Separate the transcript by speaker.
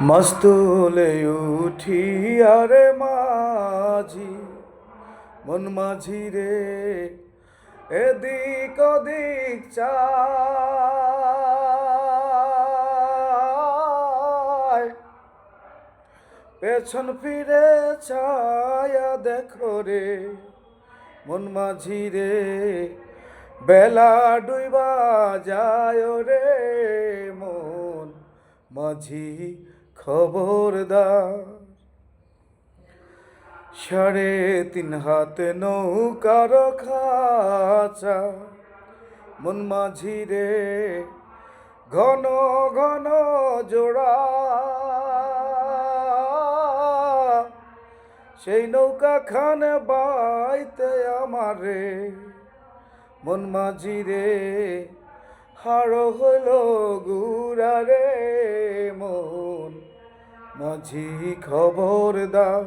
Speaker 1: মস্তুলে উঠি আরে মাঝি মন মাঝি রে এদিক ওদিক চায় পেছন ফিরে ছায়া দেখো রে মন মাঝি রে বেলা ডুইবা যায় রে মন মাঝি খবরদার 3.5 হাত নৌকার খাঁচা মন মাঝি রে ঘন ঘন জোড়া সেই নৌকা খানে বাইতে আমারে মন মাঝি রে হাড় হইল গুড়া রে মন মাঝি খবরদার